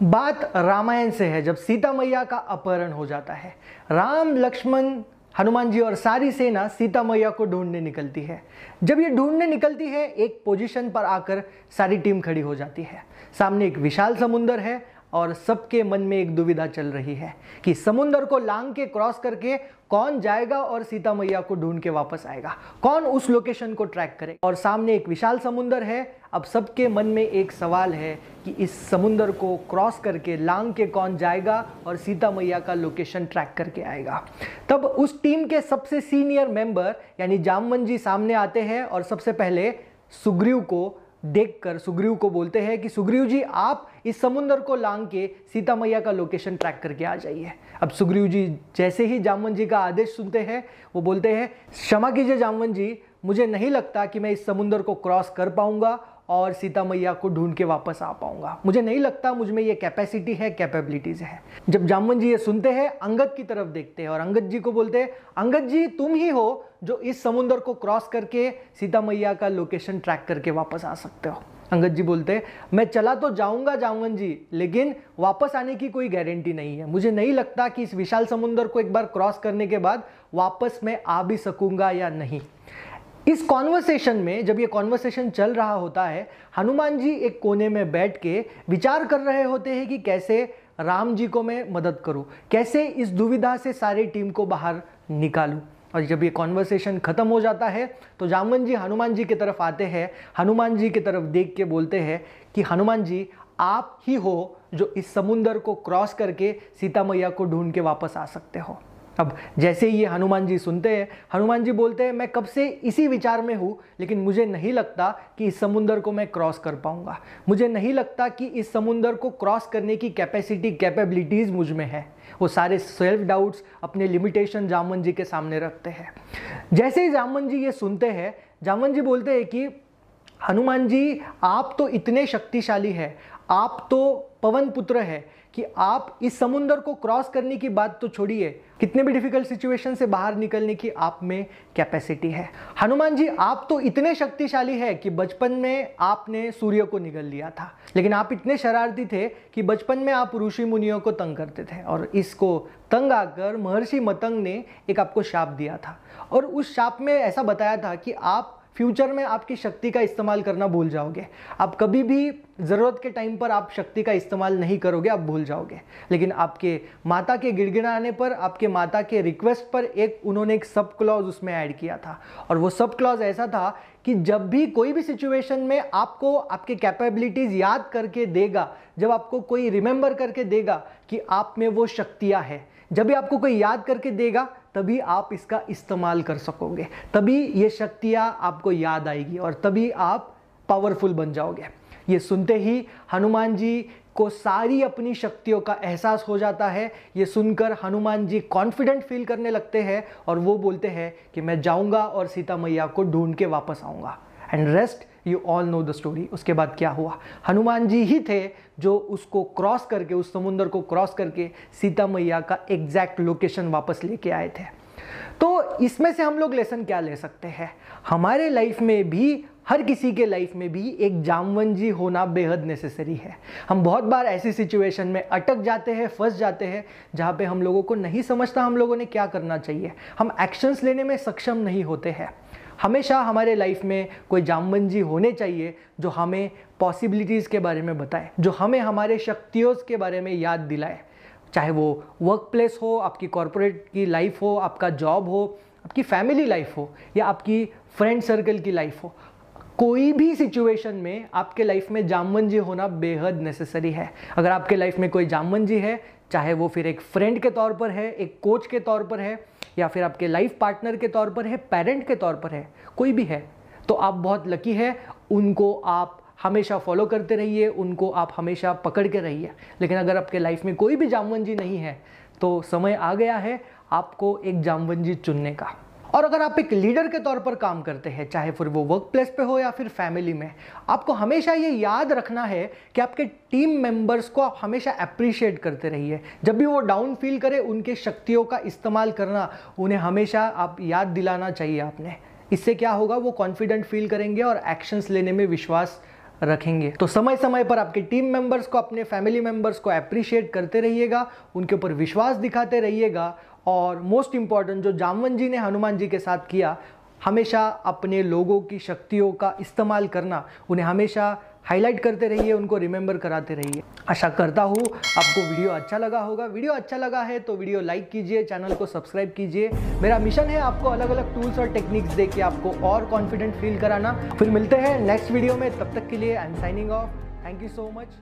बात रामायण से है, जब सीता मैया का अपहरण हो जाता है। राम, लक्ष्मण, हनुमान जी और सारी सेना सीता मैया को ढूंढने निकलती है। जब ये ढूंढने निकलती है, एक पोजीशन पर आकर सारी टीम खड़ी हो जाती है। सामने एक विशाल समुंदर है और सबके मन में एक दुविधा चल रही है कि समुंदर को लांग के क्रॉस करके कौन जाएगा और सीता मैया को ढूंढ के वापस आएगा, कौन उस लोकेशन को ट्रैक करे। और सामने एक विशाल समुंदर है। अब सबके मन में एक सवाल है कि इस समुंदर को क्रॉस करके लांग के कौन जाएगा और सीता मैया का लोकेशन ट्रैक करके आएगा। तब उस टीम के सबसे सीनियर मेंबर यानी जामवंत जी सामने आते हैं और सबसे पहले सुग्रीव को देखकर सुग्रीव को बोलते हैं कि सुग्रीव जी, आप इस समुंदर को लांग के सीता मैया का लोकेशन ट्रैक करके आ जाइए। अब सुग्रीव जी जैसे ही जामवंत जी का आदेश सुनते हैं, वो बोलते हैं, क्षमा कीजिए जामवंत जी, मुझे नहीं लगता कि मैं इस समुंदर को क्रॉस कर पाऊंगा और सीता मैया को ढूंढ के वापस आ पाऊंगा। मुझे नहीं लगता मुझ में ये कैपेसिटी है, कैपेबिलिटीज है। जब जामवंत जी ये सुनते हैं, अंगद की तरफ देखते हैं और अंगद जी को बोलते हैं, अंगद जी, तुम ही हो जो इस समुंदर को क्रॉस करके सीता मैया का लोकेशन ट्रैक करके वापस आ सकते हो। अंगद जी बोलते हैं, मैं चला तो जाऊंगा जामवंत जी, लेकिन वापस आने की कोई गारंटी नहीं है। मुझे नहीं लगता कि इस विशाल समुंदर को एक बार क्रॉस करने के बाद वापस मैं आ भी सकूंगा या नहीं। इस कॉन्वर्सेशन में, जब ये कॉन्वर्सेशन चल रहा होता है, हनुमान जी एक कोने में बैठ के विचार कर रहे होते हैं कि कैसे राम जी को मैं मदद करूं, कैसे इस दुविधा से सारी टीम को बाहर निकालूं। और जब ये कॉन्वर्सेशन खत्म हो जाता है तो जामवंत जी हनुमान जी की तरफ आते हैं, हनुमान जी की तरफ देख के बोलते हैं कि हनुमान जी, आप ही हो जो इस समुंदर को क्रॉस करके सीता मैया को ढूंढ के वापस आ सकते हो। अब जैसे ही ये हनुमान जी सुनते हैं, हनुमान जी बोलते हैं, मैं कब से इसी विचार में हूँ, लेकिन मुझे नहीं लगता कि इस समुंदर को मैं क्रॉस कर पाऊंगा। मुझे नहीं लगता कि इस समुंदर को क्रॉस करने की कैपेसिटी, कैपेबिलिटीज मुझ में है। वो सारे सेल्फ डाउट्स, अपने लिमिटेशन जामवंत जी के सामने रखते हैं। जैसे ही जामवंत जी ये सुनते हैं, जामवंत जी बोलते हैं कि हनुमान जी, आप तो इतने शक्तिशाली हैं, आप तो पवन पुत्र है कि आप इस समुंदर को क्रॉस करने की बात तो छोड़िए, कितने भी डिफिकल्ट सिचुएशन से बाहर निकलने की आप में कैपेसिटी है। हनुमान जी, आप तो इतने शक्तिशाली है कि बचपन में आपने सूर्य को निगल लिया था, लेकिन आप इतने शरारती थे कि बचपन में आप ऋषि मुनियों को तंग करते थे और इसको तंग आकर महर्षि मतंग ने एक आपको शाप दिया था और उस शाप में ऐसा बताया था कि आप फ्यूचर में आपकी शक्ति का इस्तेमाल करना भूल जाओगे। आप कभी भी ज़रूरत के टाइम पर आप शक्ति का इस्तेमाल नहीं करोगे, आप भूल जाओगे। लेकिन आपके माता के गिड़गिड़ाने पर, आपके माता के रिक्वेस्ट पर उन्होंने एक सब क्लॉज उसमें ऐड किया था और वो सब क्लॉज ऐसा था कि जब भी कोई भी सिचुएशन में आपको आपके कैपेबिलिटीज़ याद करके देगा, जब आपको कोई रिमेंबर करके देगा कि आप में वो शक्तियाँ हैं, जब भी आपको कोई याद करके देगा, तभी आप इसका इस्तेमाल कर सकोगे, तभी ये शक्तियाँ आपको याद आएगी और तभी आप पावरफुल बन जाओगे। ये सुनते ही हनुमान जी को सारी अपनी शक्तियों का एहसास हो जाता है। ये सुनकर हनुमान जी कॉन्फिडेंट फील करने लगते हैं और वो बोलते हैं कि मैं जाऊंगा और सीता मैया को ढूंढ के वापस आऊँगा। And rest you all know the story. उसके बाद क्या हुआ? हनुमान जी ही थे जो उसको क्रॉस करके, उस समुंदर को क्रॉस करके सीता मैया का एग्जैक्ट लोकेशन वापस लेके आए थे। तो इसमें से हम लोग लेसन क्या ले सकते हैं? हमारे लाइफ में भी, हर किसी के लाइफ में भी एक जामवंत जी होना बेहद नेसेसरी है। हम बहुत बार ऐसी सिचुएशन में अटक जाते हैं, फंस जाते हैं, जहाँ पे हम लोगों को नहीं समझता हम लोगों ने क्या करना चाहिए। हम एक्शंस लेने में सक्षम नहीं होते हैं। हमेशा हमारे लाइफ में कोई जामवंत जी होने चाहिए जो हमें पॉसिबिलिटीज़ के बारे में बताए, जो हमें हमारे शक्तियों के बारे में याद दिलाए। चाहे वो वर्क प्लेस हो, आपकी कॉर्पोरेट की लाइफ हो, आपका जॉब हो, आपकी फैमिली लाइफ हो या आपकी फ्रेंड सर्कल की लाइफ हो, कोई भी सिचुएशन में आपके लाइफ में जामवंत जी होना बेहद नेसेसरी है। अगर आपके लाइफ में कोई जामवंत जी है, चाहे वो फिर एक फ्रेंड के तौर पर है, एक कोच के तौर पर है या फिर आपके लाइफ पार्टनर के तौर पर है, पेरेंट के तौर पर है, कोई भी है, तो आप बहुत लकी है। उनको आप हमेशा फॉलो करते रहिए, उनको आप हमेशा पकड़ के रहिए। लेकिन अगर आपके लाइफ में कोई भी जामवंत जी नहीं है तो समय आ गया है आपको एक जामवंत जी चुनने का। और अगर आप एक लीडर के तौर पर काम करते हैं, चाहे फिर वो वर्क प्लेस पे हो या फिर फैमिली में, आपको हमेशा ये याद रखना है कि आपके टीम मेंबर्स को आप हमेशा अप्रिशिएट करते रहिए। जब भी वो डाउन फील करे, उनके शक्तियों का इस्तेमाल करना, उन्हें हमेशा आप याद दिलाना चाहिए आपने। इससे क्या होगा? वो कॉन्फिडेंट फील करेंगे और एक्शंस लेने में विश्वास रखेंगे। तो समय समय पर आपके टीम मेंबर्स को, अपने फैमिली मेंबर्स को अप्रिशिएट करते रहिएगा, उनके ऊपर विश्वास दिखाते रहिएगा। और मोस्ट इंपॉर्टेंट, जो जामवंत जी ने हनुमान जी के साथ किया, हमेशा अपने लोगों की शक्तियों का इस्तेमाल करना, उन्हें हमेशा हाईलाइट करते रहिए, उनको रिमेंबर कराते रहिए। आशा करता हूँ आपको वीडियो अच्छा लगा होगा। वीडियो अच्छा लगा है तो वीडियो लाइक कीजिए, चैनल को सब्सक्राइब कीजिए। मेरा मिशन है आपको अलग अलग टूल्स और टेक्निक्स दे के आपको और कॉन्फिडेंट फील कराना। फिर मिलते हैं नेक्स्ट वीडियो में, तब तक के लिए I am signing off. Thank you so much.